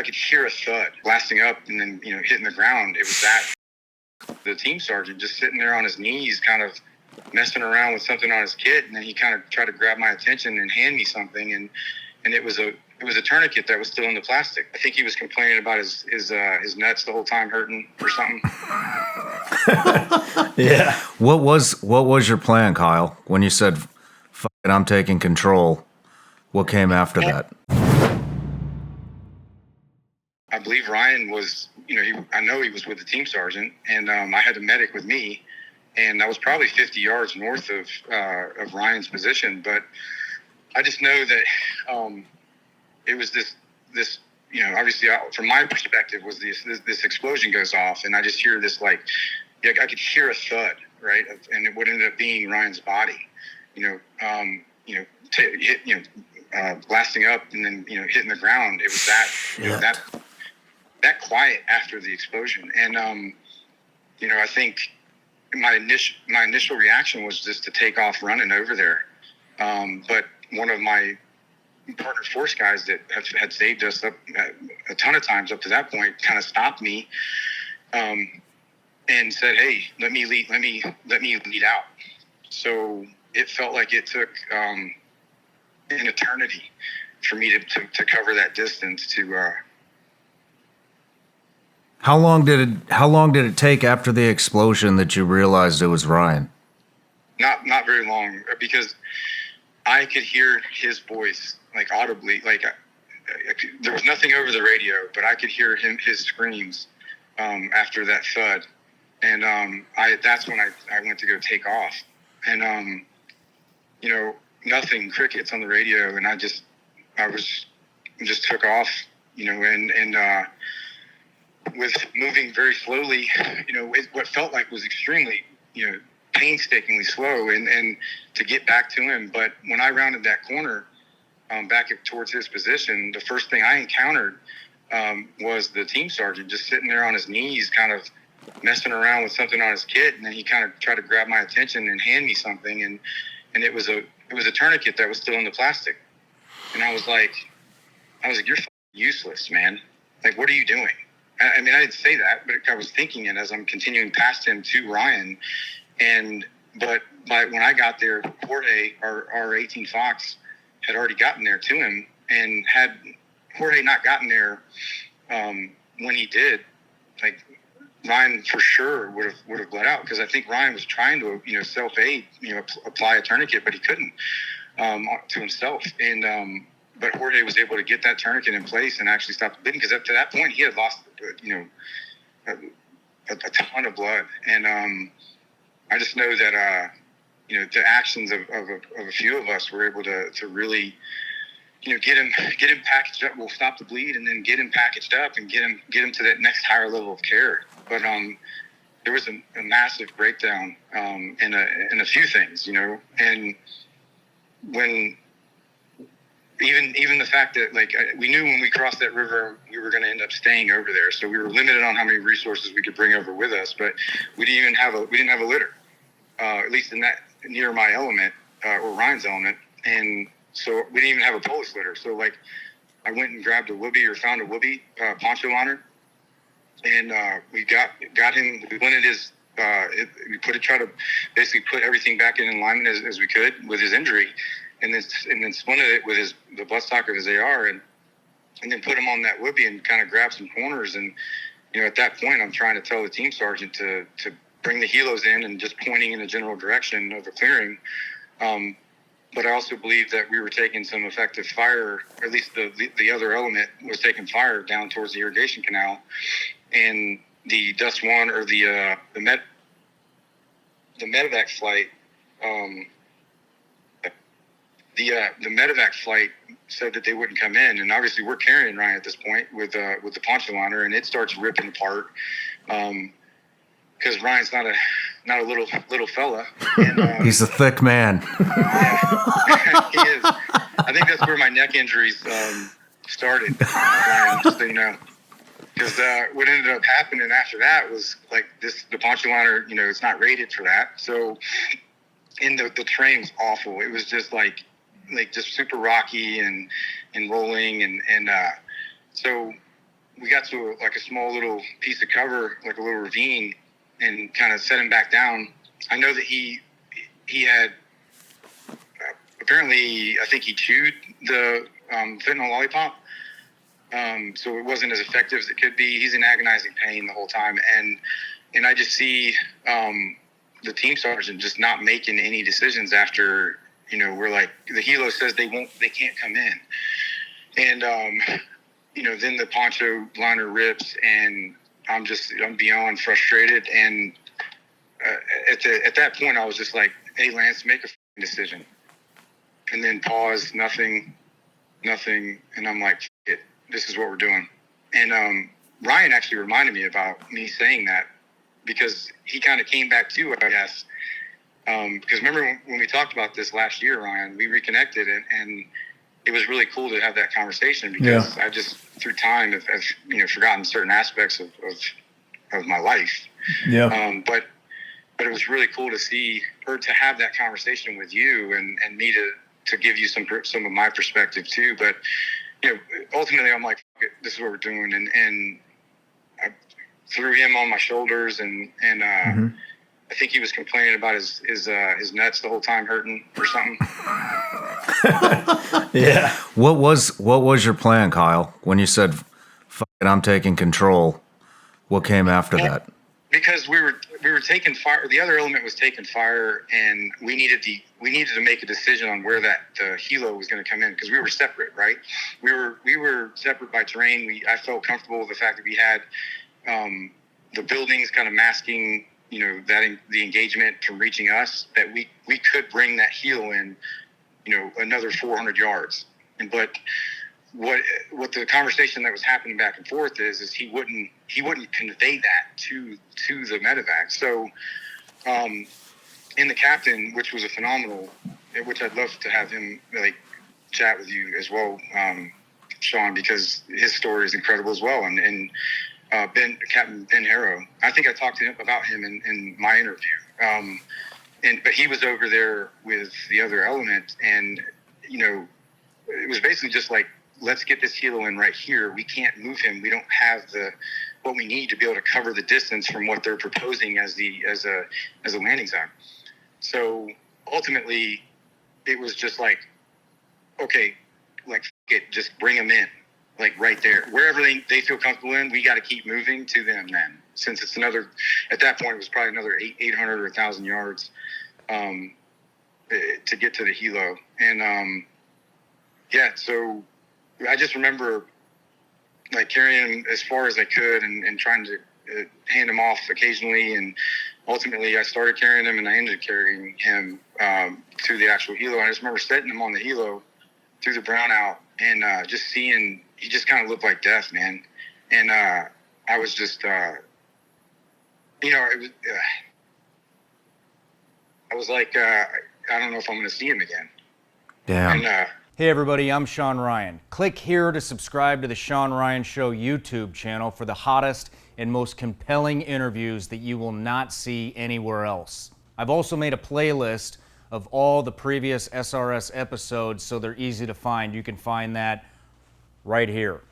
could hear a thud blasting up and then, hitting the ground. It was that the team sergeant just sitting there on his knees, kind of messing around with something on his kit. And then he kind of tried to grab my attention and hand me something. And it was a tourniquet that was still in the plastic. I think he was complaining about his nuts the whole time hurting or something. Yeah. What was your plan, Kyle, when you said, "Fuck it, I'm taking control"? What came after that? I believe Ryan was, I know he was with the team sergeant, and I had a medic with me, and I was probably 50 yards north of Ryan's position. But I just know that it was this obviously from my perspective was this explosion goes off, and I just hear this I could hear a thud, right, and it would end up being Ryan's body, blasting up and then hitting the ground. It was that that quiet after the explosion, and I think my initial reaction was just to take off running over there, but one of my partner force guys that had saved us up a ton of times up to that point kind of stopped me and said, "Hey, let me lead out." So it felt like it took an eternity for me to cover that distance to How long did it take after the explosion that you realized it was Ryan? Not very long, because I could hear his voice audibly. There was nothing over the radio, but I could hear his screams after that thud, and that's when I went to go take off, and nothing, crickets on the radio, and I just took off, and with moving very slowly, what felt like was extremely, painstakingly slow, and to get back to him. But when I rounded that corner, back towards his position, the first thing I encountered was the team sergeant just sitting there on his knees, kind of messing around with something on his kit, and then he kind of tried to grab my attention and hand me something, and it was a tourniquet that was still in the plastic, and I was like, "You're useless, man. What are you doing?" I mean, I didn't say that, but I was thinking it as I'm continuing past him to Ryan. But when I got there, Jorge, our 18 Fox, had already gotten there to him, and had Jorge not gotten there when he did, Ryan for sure would have bled out, because I think Ryan was trying to self-aid, apply a tourniquet, but he couldn't to himself, and but Jorge was able to get that tourniquet in place and actually stop the bleeding, because up to that point he had lost a ton of blood, and I just know that the actions of a few of us were able to really get him packaged up. We'll stop the bleed, and then get him packaged up and get him to that next higher level of care. But there was a massive breakdown in a few things, and when even the fact that we knew when we crossed that river we were going to end up staying over there, so we were limited on how many resources we could bring over with us. But we didn't have a litter, at least in that near my element or Ryan's element, and so we didn't even have a Polish litter. So I went and grabbed a Whoopee, or found a Whoopee poncho liner, and we got him. We blended his. We tried to basically put everything back in alignment as we could with his injury, and then splinted it with the buttstock of his AR, and then put him on that Whoopee and kind of grab some corners. And at that point, I'm trying to tell the team sergeant to bring the helos in and just pointing in the general direction of the clearing. But I also believe that we were taking some effective fire, or at least the other element was taking fire down towards the irrigation canal, and the Dust One, or the medevac flight. The medevac flight said that they wouldn't come in, and obviously we're carrying Ryan at this point with the poncho liner, and it starts ripping apart because Ryan's not a little fella. And, he's a thick man. Yeah, he is. I think that's where my neck injuries started, Ryan, just so you know. Because what ended up happening after that was the poncho liner, it's not rated for that. So, and the terrain was awful. It was just just super rocky and rolling, and so we got to like a small little piece of cover, like a little ravine, and kind of set him back down. I know that he had apparently, I think he chewed the fentanyl lollipop, so it wasn't as effective as it could be. He's in agonizing pain the whole time, and I just see the team sergeant just not making any decisions after, we're like, the helo says they can't come in, and then the poncho liner rips, and I'm beyond frustrated, and at that point I was just like, hey Lance, make a decision. And then pause, nothing, and I'm like, it, this is what we're doing. And Ryan actually reminded me about me saying that, because he kind of came back to it, I guess. Because remember when we talked about this last year, Ryan, we reconnected, and it was really cool to have that conversation, because I just, through time, have forgotten certain aspects of my life. Yeah. But it was really cool to see, or to have that conversation with you and me to give you some of my perspective too. But ultimately I'm like, this is what we're doing, and I threw him on my shoulders, and I think he was complaining about his nuts the whole time hurting or something. Yeah. What was your plan, Kyle, when you said, "Fuck it, I'm taking control"? What came after that? Because we were taking fire. The other element was taking fire, and we needed to make a decision on where the helo was going to come in, because we were separate, right? We were separate by terrain. I felt comfortable with the fact that we had the buildings kind of masking, that the engagement from reaching us, that we could bring that helo in, another 400 yards. But what the conversation that was happening back and forth is he wouldn't convey that to the medevac. So in the captain, which was a phenomenal, which I'd love to have him like chat with you as well, Shawn, because his story is incredible as well. And Captain Ben Harrow, I think I talked to him about him in my interview. But he was over there with the other element, and it was basically just like, let's get this helo in right here. We can't move him. We don't have what we need to be able to cover the distance from what they're proposing as a landing zone. So ultimately, it was just like, okay, like it, just bring them in, like right there, wherever they feel comfortable in. We got to keep moving to them then, since it's at that point it was probably another 800 or 1,000 yards to get to the helo. And so I just remember like carrying him as far as I could, and trying to hand him off occasionally, and ultimately I started carrying him, and I ended up carrying him to the actual helo. I just remember setting him on the helo through the brownout, and just seeing, he just kind of looked like death, man. And I was just it was I was like, I don't know if I'm going to see him again. Damn. And, Hey everybody, I'm Shawn Ryan. Click here to subscribe to the Shawn Ryan Show YouTube channel for the hottest and most compelling interviews that you will not see anywhere else. I've also made a playlist of all the previous SRS episodes, so they're easy to find. You can find that right here.